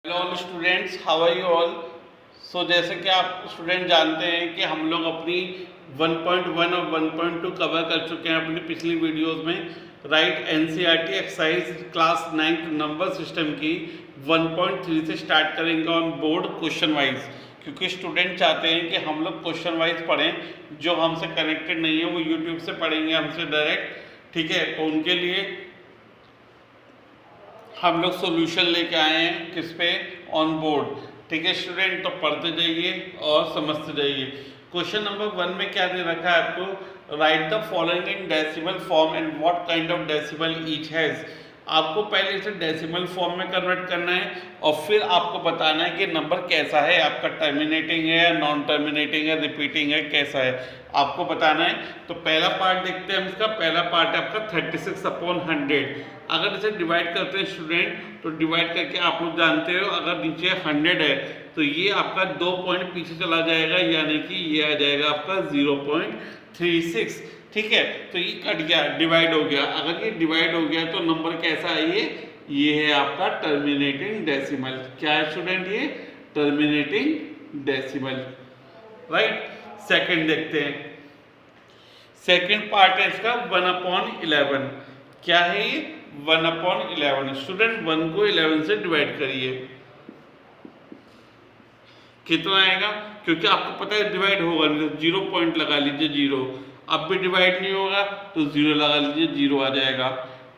Hello all students, how are you all. जैसे कि आप स्टूडेंट जानते हैं कि हम लोग अपनी 1.1 और 1.2 कवर कर चुके हैं अपनी पिछली वीडियोस में। Right, NCERT exercise class 9 number system की 1.3 से स्टार्ट करेंगे ऑन बोर्ड क्वेश्चन वाइज, क्योंकि स्टूडेंट चाहते हैं कि हम लोग क्वेश्चन वाइज पढ़ें। जो हमसे कनेक्टेड नहीं है वो यूट्यूब से पढ़ेंगे हमसे डायरेक्ट, ठीक है। तो उनके लिए हम लोग सॉल्यूशन लेके आए हैं किस पे, ऑन बोर्ड, ठीक है स्टूडेंट। तो पढ़ते जाइए और समझते जाइए। क्वेश्चन नंबर 1 में क्या दे रखा है आपको, right the following in decimal form and what kind of decimal each has. आपको पहले इसे डेसिमल फॉर्म में कन्वर्ट करना है और फिर आपको बताना है कि नंबर कैसा है, आपका टर्मिनेटिंग है या नॉन टर्मिनेटिंग है, रिपीटिंग है, कैसा है, आपको बताना है। तो पहला पार्ट देखते हैं हम इसका। पहला पार्ट है आपका 36/100। अगर इसे डिवाइड करते हैं स्टूडेंट, तो डिवाइड करके आप लोग जानते हो अगर नीचे 100 है तो ये आपका 2 पॉइंट पीछे चला जाएगा, यानी कि ये आ जाएगा आपका 0.36, ठीक है। तो ये कट गया, डिवाइड हो गया। अगर ये डिवाइड हो गया तो नंबर कैसा है, ये है आपका टर्मिनेटिंग डेसिमल। क्या है स्टूडेंट, ये टर्मिनेटिंग डेसिमल, राइट। सेकंड देखते हैं। सेकंड पार्ट है इसका 1/11। क्या है ये, 1/11। स्टूडेंट 1 को 11 से डिवाइड करिए, कितना आएगा, क्योंकि आपको पता है डिवाइड होगा नहीं तो 0 पॉइंट लगा लीजिए, 0। अब भी डिवाइड नहीं होगा तो 0 लगा लीजिए, 0 आ जाएगा,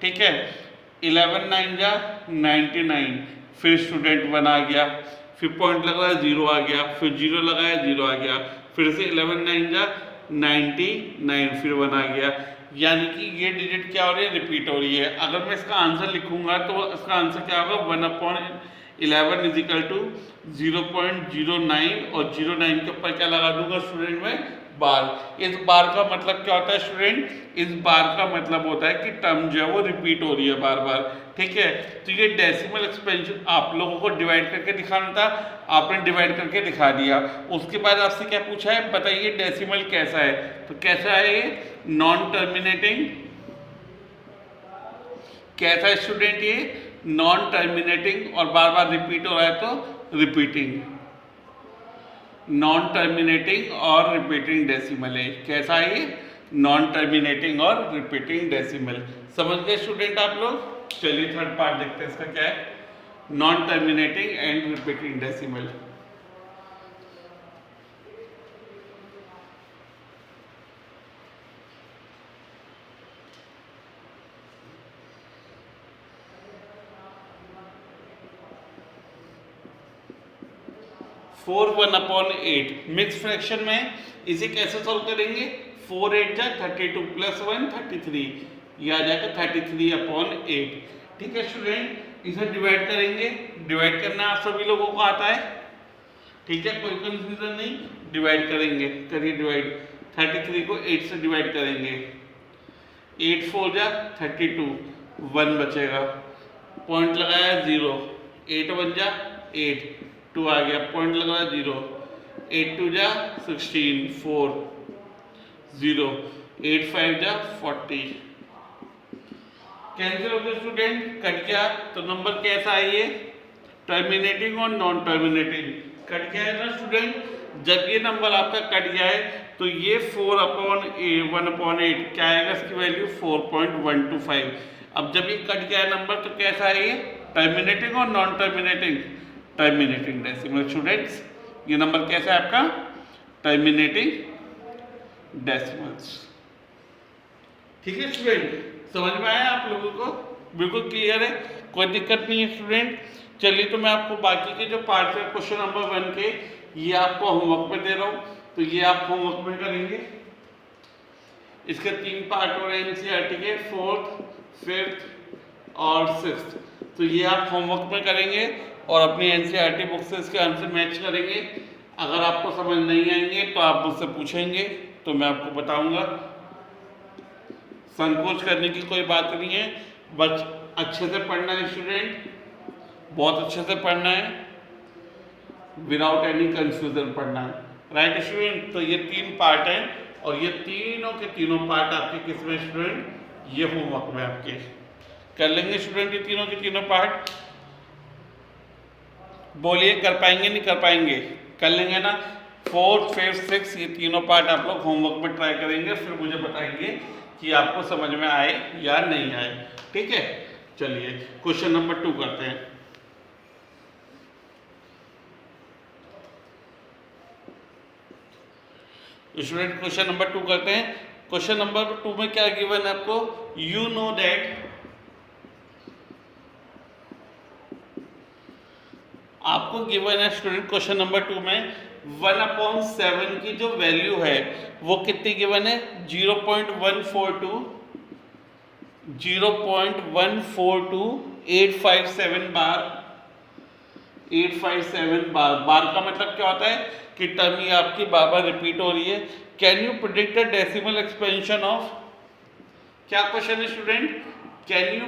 ठीक है। 11 9 जा 99, फिर स्टूडेंट 1 आ गया, फिर पॉइंट लग रहा है 0 आ गया, फिर 0 लगाया 0 आ गया, फिर से 11 9 जा 99, फिर 1 आ गया। यानी कि ये डिजिट क्या हो रही है, रिपीट हो रही है। अगर मैं इसका आंसर लिखूंगा तो इसका आंसर क्या होगा, 1/11 इज इक्वल टू 0.09 और 09 के ऊपर क्या लगा दूंगा स्टूडेंट में, बार। इस बार का मतलब क्या होता है स्टूडेंट, इस बार का मतलब होता है कि टर्म जो है वो रिपीट हो रही है बार बार, ठीक है। तो ये डेसिमल एक्सपेंशन आप लोगों को डिवाइड करके दिखाना था, आपने डिवाइड करके दिखा दिया। उसके बाद आपसे क्या पूछा है, बताइए डेसिमल कैसा है। तो कैसा है ये, नॉन टर्मिनेटिंग। कैसा है स्टूडेंट, ये नॉन टर्मिनेटिंग और बार बार रिपीट हो रहा है तो रिपीटिंग। नॉन टर्मिनेटिंग और रिपीटिंग डेसिमल है। कैसा है ये, नॉन टर्मिनेटिंग और रिपीटिंग डेसिमल। समझ गए स्टूडेंट आप लोग। चलिए थर्ड पार्ट देखते हैं इसका क्या है, non terminating and repeating decimal. Four 1/8 mix fraction में इसे कैसे सॉल्व करेंगे, 4 8 जा 32 प्लस 1 33, ये आ जाएगा 33/8, ठीक है स्टूडेंट। इसे डिवाइड करेंगे, डिवाइड करना आप सभी लोगों को आता है, ठीक है, कोई कंफ्यूजन नहीं। डिवाइड करेंगे, करिए डिवाइड। 33 को 8 से डिवाइड करेंगे, 8 4 जा 32, 1 बचेगा, पॉइंट लगाया 0, 8 1 जा 8, 2 आ गया, पॉइंट लगाया 0, 8 2 जा 16, 4 0, 8 5 जा 40। कैंसिल हो गया स्टूडेंट, कट गया। तो नंबर कैसा है ये, टर्मिनेटिंग और नॉन टर्मिनेटिंग। कट गया है ना स्टूडेंट। जब ये नंबर आपका कट गया है तो ये 4/1/8 क्या आएगा, इसकी वैल्यू 4.125। अब जब ये कट गया है नंबर तो कैसा है ये, टर्मिनेटिंग और non terminating, terminating decimal. Students ये नंबर कैसा है आपका, टर्मिनेटिंग डेसिमल्स, ठीक है स्टूडेंट। समझ में आया आप लोगों को, बिल्कुल क्लियर है, कोई दिक्कत नहीं है स्टूडेंट। चलिए तो मैं आपको बाकी के जो पार्ट है क्वेश्चन नंबर 1 के, ये आपको होमवर्क में दे रहा हूँ, तो ये आप होमवर्क में करेंगे। इसके 3 पार्ट हो रहे हैं एनसीईआरटी के, 4th 5th और 6th। तो ये आप होमवर्क में करेंगे और अपनी एनसीईआरटी बुक से इसके आंसर मैच करेंगे। अगर आपको समझ नहीं आएंगे तो आप मुझसे पूछेंगे तो मैं आपको बताऊंगा। संकोच करने की कोई बात नहीं है, बस अच्छे से पढ़ना है स्टूडेंट, बहुत अच्छे से पढ़ना है, विदाउट एनी कंफ्यूजन पढ़ना है, राइट स्टूडेंट। तो ये 3 पार्ट हैं और ये तीनों के तीनों पार्ट आपके किसमें स्टूडेंट, ये होमवर्क में आपके कर लेंगे स्टूडेंट, ये तीनों के तीनों पार्ट। बोलिए कर पाएंगे नहीं कर पाएंगे? कर लेंगे ना। 4th, 5th, 6th ये तीनों पार्ट आप लोग होमवर्क में ट्राई करेंगे, फिर मुझे बताएंगे कि आपको समझ में आए या नहीं आए। ठीक है, चलिए क्वेश्चन नंबर 2 करते हैं। स्टूडेंट क्वेश्चन नंबर 2 करते हैं। क्वेश्चन नंबर 2 में क्या गिवन है आपको? यू नो दैट, आपको गिवन है स्टूडेंट क्वेश्चन नंबर 2 में 1/7 की जो वैल्यू है वो कितनी गिवन है? 0.142 0.142 बार 857 बार। बार का मतलब क्या होता है कि टर्म ये आपकी बार बार रिपीट हो रही है। Can you predict the decimal expansion of, क्या क्वेश्चन है student? Can you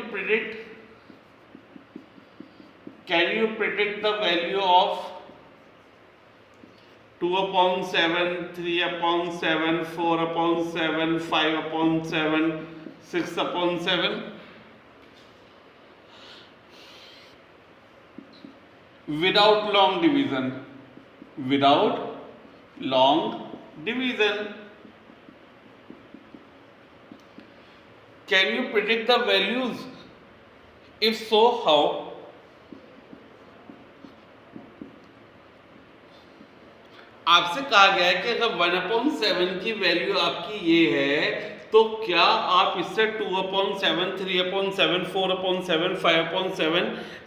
predict the value of 2/7, 3/7, 4/7, 5/7, 6/7 without long division? Can you predict the values? If so, how? आपसे कहा गया है कि अगर 1/7 की वैल्यू आपकी ये है तो क्या आप इससे 2/7, 3/7, 4/7, 5/7,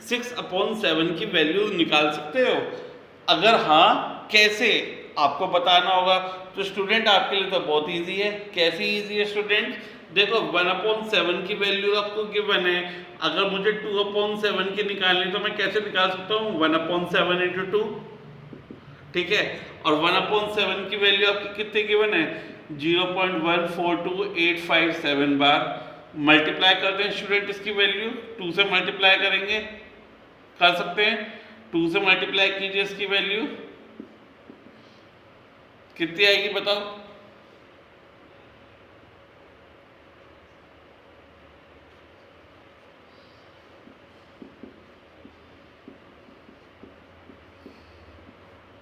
6/7 की वैल्यू निकाल सकते हो? अगर हाँ, कैसे आपको बताना होगा। तो स्टूडेंट आपके लिए तो बहुत इजी है। कैसे इजी है स्टूडेंट? देखो 1/7 की वैल्यू आपको गिवन है, अगर मुझे 2/7 की निकालनी तो मैं कैसे निकाल सकता हूँ? 1/7 × 2, ठीक है। और 1/7 की वैल्यू आपकी कितने गिवन है? 0.142857 बार। मल्टीप्लाई करते हैं स्टूडेंट इसकी वैल्यू, 2 से मल्टीप्लाई करेंगे, कर सकते हैं। 2 से मल्टीप्लाई कीजिए इसकी वैल्यू, कितनी आएगी बताओ?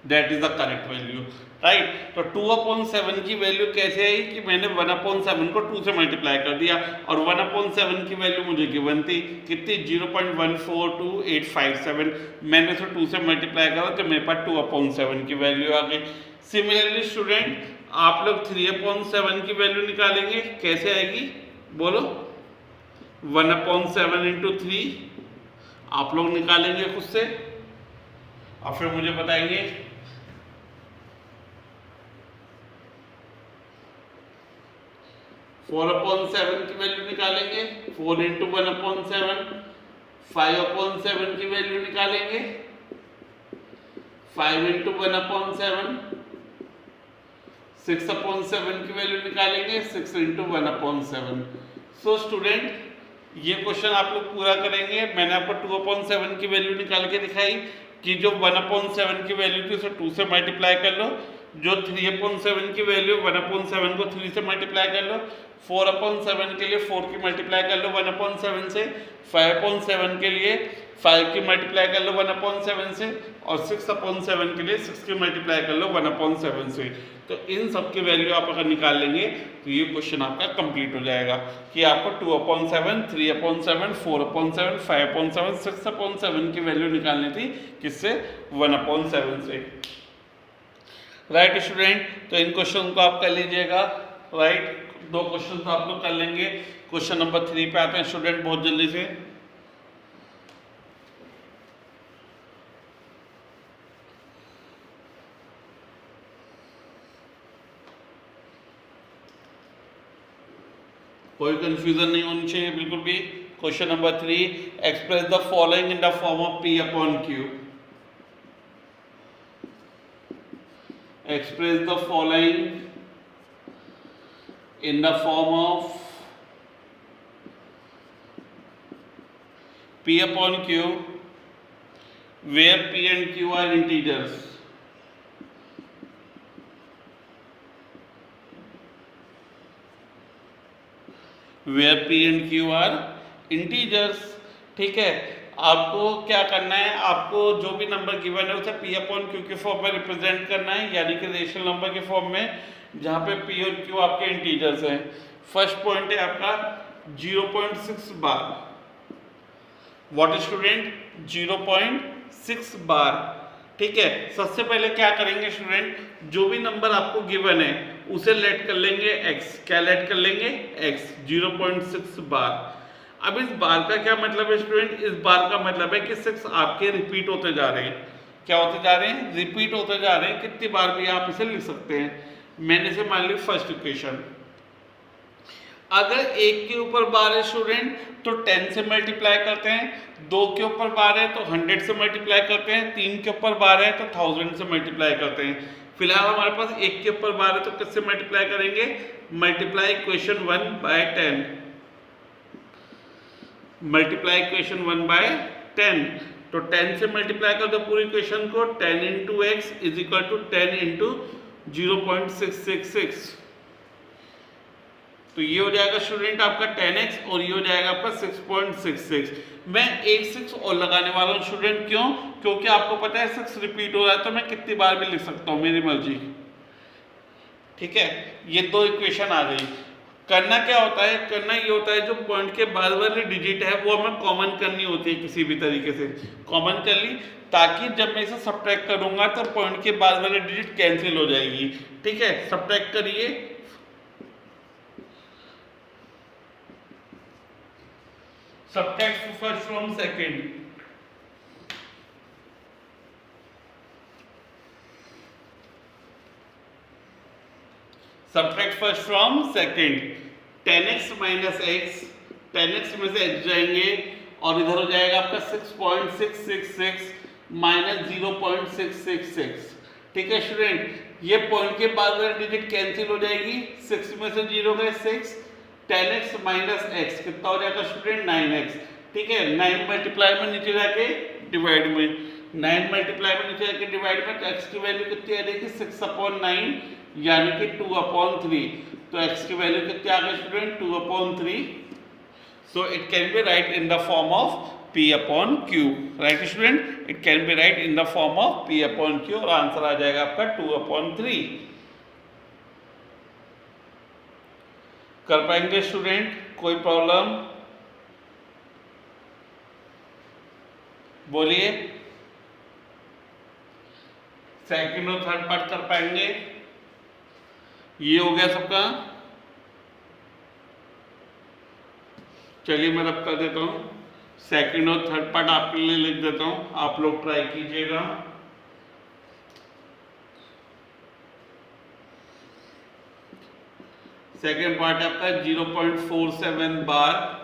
That is the correct value, right. तो 2/7 की वैल्यू कैसे आई कि मैंने 1/7 को 2 से मल्टीप्लाई कर दिया, और 1/7 की वैल्यू मुझे गिवन थी कितनी? 0.142857। मैंने उसे 2 से मल्टीप्लाई करा तो मेरे पास 2/7 की वैल्यू आ गई। सिमिलरली स्टूडेंट आप लोग 3/7 की वैल्यू निकालेंगे, कैसे आएगी बोलो? 1/7 × 3 आप लोग निकालेंगे खुद से और फिर मुझे बताएंगे। 4/7 की वैल्यू निकालेंगे, 4 × 1/7, 5/7 की वैल्यू निकालेंगे, 5 × 1/7, 6/7 की वैल्यू निकालेंगे, 6 × 1/7। सो स्टूडेंट ये क्वेश्चन आप लोग पूरा करेंगे। मैंने आपको 2/7 की वैल्यू निकाल के दिखाई कि जो 1/7 की वैल्यू थी उसे 2 से मल्टीप्लाई कर लो, जो 3/7 की वैल्यू 1/7 को 3 से मल्टीप्लाई कर लो, 4/7 के लिए 4 की मल्टीप्लाई कर लो 1/7 से, 5/7 के लिए 5 की मल्टीप्लाई कर लो 1/7 से, और 6/7 के लिए 6 की मल्टीप्लाई कर लो 1/7 से। तो इन सब की वैल्यू आप अगर निकाल लेंगे तो ये क्वेश्चन आपका कंप्लीट हो जाएगा कि आपको 2/7, 3/7, 4/7, 5/7, 6/7 की वैल्यू निकालनी थी किससे? 1/7 से, राइट स्टूडेंट। तो इन क्वेश्चन को आप कर लीजिएगा, राइट। 2 क्वेश्चन तो आप लोग कर लेंगे। क्वेश्चन नंबर 3 पे आते हैं स्टूडेंट बहुत जल्दी से। कोई कंफ्यूजन नहीं होनी चाहिए बिल्कुल भी। Question number 3, express the following in the form of P/Q। express the following in the form of P/Q where P and Q are integers. Where P and Q are integers, ठीक है। आपको क्या करना है, आपको जो भी नंबर गिवन है उसे P अपॉन Q के फॉर्म में रिप्रेजेंट करना है, यानी कि रेशनल नंबर के फॉर्म में, जहाँ पे P और Q आपके इंटीजर्स हैं। फर्स्ट पॉइंट है आपका 0.6 बार। What student? 0.6 बार। ठीक है, सबसे पहले क्या करेंगे स्टूडेंट, जो भी नंबर आपको गिवन है उसे लेट कर लेंगे x। क्या लेट कर लेंगे? x। 0.6 बार। अब इस बार का क्या मतलब है स्टूडेंट? इस बार का मतलब है कि 6 आपके रिपीट होते जा रहे हैं। क्या होते जा रहे हैं? रिपीट होते जा रहे हैं। कितनी बार भी आप इसे लिख सकते हैं। मैंने इसे मान ली फर्स्ट इक्वेशन। अगर 1 के ऊपर बार है स्टूडेंट तो 10 से मल्टीप्लाई करते हैं, 2 के ऊपर बार है तो 100 से मल्टीप्लाई करते हैं, 3 के ऊपर बार है तो 1000 से मल्टीप्लाई करते हैं। फिलहाल हमारे पास 1 के ऊपर बार है तो किससे मल्टीप्लाई करेंगे? Multiply equation 1 by 10। Multiply equation 1 by 10, तो 10 से मल्टीप्लाई कर दो पूरी इक्वेशन को। 10 into x is equal to 10 into 0.666। तो ये हो जाएगा स्टूडेंट आपका 10x और ये हो जाएगा आपका 6.66। मैं एक 6 और लगाने वाला हूँ स्टूडेंट। क्यों? क्योंकि आपको पता है 6 रिपीट हो रहा है तो मैं कितनी बार भी लिख सकता हूँ, मेरी मर्जी। ठीक है, ये दो इक्वेशन आ गई। करना क्या होता है? करना ये होता है जो पॉइंट के बाद वाली डिजिट है वो हमें कॉमन करनी होती है, किसी भी तरीके से कॉमन कर ली, ताकि जब मैं इसे सब्ट्रैक्ट करूंगा तो पॉइंट के बाद वाली डिजिट कैंसिल हो जाएगी। ठीक है, सब्ट्रैक्ट करिए। Subtract first from second. Subtract first from second. 10x minus x, 10x में से x जाएंगे और इधर हो जाएगा आपका 6.666 माइनस 0.666। ठीक है स्टूडेंट, ये पॉइंट के बाद वाली डिजिट कैंसिल हो जाएगी। 6 में से 0 गए 6, 10x माइनस x कितना हो जाएगा स्टूडेंट? 9x। ठीक है, 9 मल्टीप्लाई में नीचे जाके डिवाइड में, 9 मल्टीप्लाई में नीचे जाके डिवाइड में, तो x की वैल्यू कितनी आ जाएगी? 6/9 यानी कि 2/3। तो x की वैल्यू कितनी आ गई student? 2/3। So it can be right in the form of P upon Q। Right student, it can be right in the form of P upon Q और आंसर आ जाएगा आपका 2/3। कर पाएंगे स्टूडेंट? कोई प्रॉब्लम? बोलिए। सेकंड और थर्ड पार्ट कर पाएंगे? ये हो गया सबका। चलिए मैं रब कर देता हूं। सेकंड और थर्ड पार्ट आपके लिए लिख देता हूं, आप लोग ट्राई कीजिएगा। सेकंड पार्ट आपका 0.47 बार।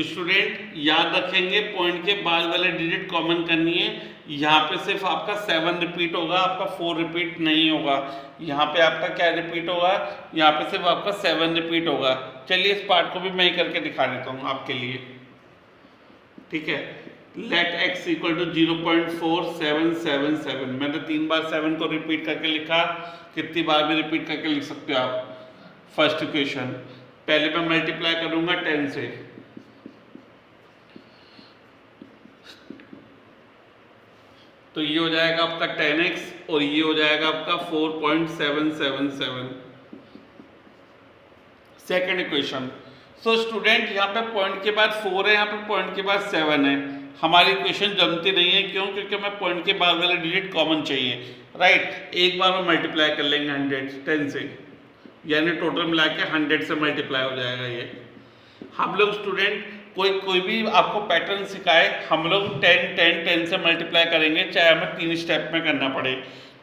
स्टूडेंट याद रखेंगे पॉइंट के बाद वाले डिजिट कॉमन करनी है। यहाँ पे सिर्फ आपका 7 रिपीट होगा, आपका 4 रिपीट नहीं होगा। यहाँ पे आपका क्या रिपीट होगा? यहाँ पे सिर्फ आपका 7 रिपीट होगा। चलिए इस पार्ट को भी मैं ही करके दिखा देता हूँ आपके लिए। ठीक है, लेट x इक्वल टू 0.4777। मैंने 3 बार 7 को रिपीट करके लिखा, कितनी बार भी रिपीट करके लिख सकते हो आप। फर्स्ट इक्वेशन पहले मैं मल्टीप्लाई करूंगा 10 से, तो ये हो जाएगा आपका 10x और ये हो जाएगा आपका 4.777। Second equation. सो स्टूडेंट यहाँ पे पॉइंट के बाद 4 है, यहाँ पे पॉइंट के बाद 7 है। हमारी इक्वेशन जमती नहीं है। क्यों? क्योंकि हमें पॉइंट के बाद वाले डिजिट कॉमन चाहिए। राइट, एक बार में मल्टीप्लाई कर लेंगे 10 से, यानी टोटल मिला के 100 से मल्टीप्लाई हो जाएगा ये। हम लोग स्टूडेंट कोई भी आपको पैटर्न सिखाए, हम लोग 10 से मल्टीप्लाई करेंगे, चाहे हमें 3 स्टेप में करना पड़े,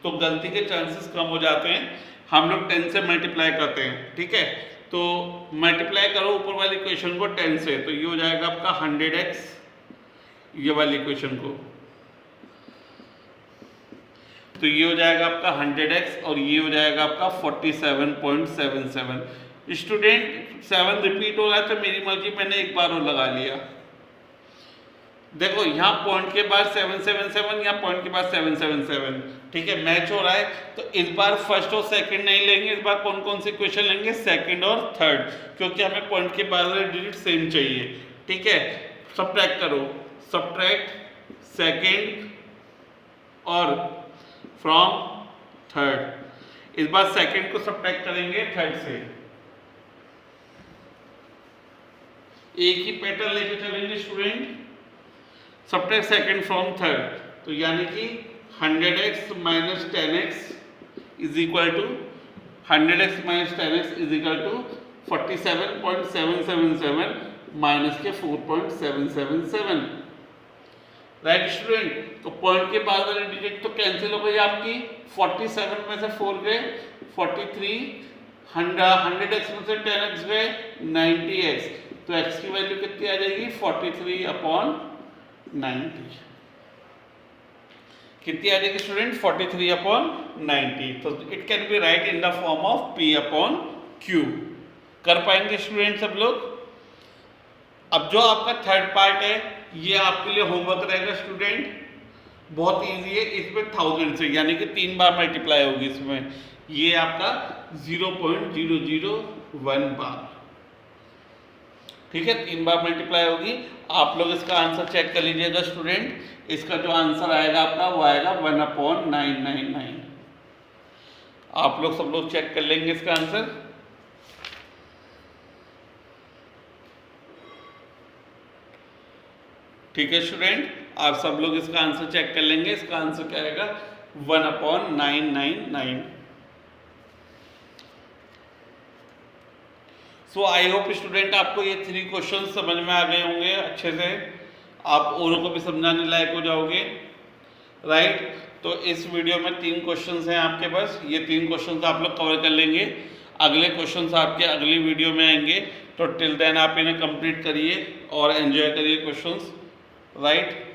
तो गलती के चांसेस कम हो जाते हैं। हम लोग 10 से मल्टीप्लाई करते हैं। ठीक है, तो मल्टीप्लाई करो ऊपर वाली इक्वेशन को 10 से, तो ये हो जाएगा आपका 100x, ये वाली इक्वेशन को, तो ये हो जाएगा आपका 100x और ये हो जाएगा आपका 47.77। स्टूडेंट 7 रिपीट हो रहा है तो मेरी मर्जी, मैंने एक बार और लगा लिया। देखो यहाँ पॉइंट के बाद 777, यहाँ पॉइंट के बाद 777, ठीक है, मैच हो रहा है। तो इस बार फर्स्ट और सेकंड नहीं लेंगे, इस बार कौन कौन से क्वेश्चन लेंगे, सेकंड और थर्ड, क्योंकि हमें पॉइंट के बाद वाले डिजिट सेम चाहिए, ठीक है। सब्ट्रैक्ट करो, सब्ट्रैक्ट सेकंड और फ्रॉम थर्ड। इस बार सेकंड को सब्ट्रैक्ट करेंगे थर्ड से, एक ही पैटर्न लेके चलेंगे student, subtract second from third, तो यानी कि 100x minus 10x is equal to 100x minus 10x is equal to 47.777 minus के 4.777, राइट स्टूडेंट। तो पॉइंट के बाद वाली डिजिट तो कैंसिल हो गई आपकी, 47 में से 4 गए 43, 100x में से 10x गए 90x, तो x की वैल्यू कितनी आ जाएगी 43/90, कितनी आ जाएगी स्टूडेंट 43/90। तो it can be right in the form of P/Q। कर पाएंगे स्टूडेंट सब लोग। अब जो आपका थर्ड पार्ट है ये आपके लिए होमवर्क रहेगा स्टूडेंट, बहुत इजी है। इसमें 1000 से यानी कि 3 बार मल्टीप्लाई होगी इसमें, ये आपका 0.001 बार, ठीक है, 3 बार मल्टीप्लाई होगी। आप लोग इसका आंसर चेक कर लीजिएगा स्टूडेंट, इसका जो आंसर आएगा आपका वो आएगा 1/999। आप लोग सब लोग चेक कर लेंगे इसका आंसर। ठीक है स्टूडेंट, आप सब लोग इसका आंसर चेक कर लेंगे। इसका आंसर क्या आएगा 1/999। सो आई होप स्टूडेंट आपको ये 3 क्वेश्चन समझ में आ गए होंगे अच्छे से, आप औरों को भी समझाने लायक हो जाओगे, राइट। तो इस वीडियो में 3 क्वेश्चंस हैं आपके पास, ये 3 क्वेश्चंस आप लोग कवर कर लेंगे। अगले क्वेश्चंस आपके अगली वीडियो में आएंगे, तो टिल देन आप इन्हें कंप्लीट करिए और एंजॉय करिए क्वेश्चंस, राइट।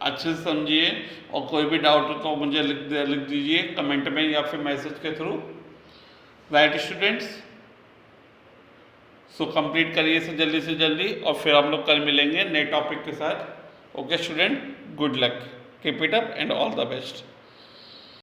अच्छे से समझिए और कोई भी डाउट हो तो मुझे लिख दीजिए कमेंट में या फिर मैसेज के through, right students. So complete करिए इसे जल्दी से जल्दी और फिर हम लोग कल मिलेंगे नए टॉपिक के साथ। Okay student, good luck, keep it up and all the best.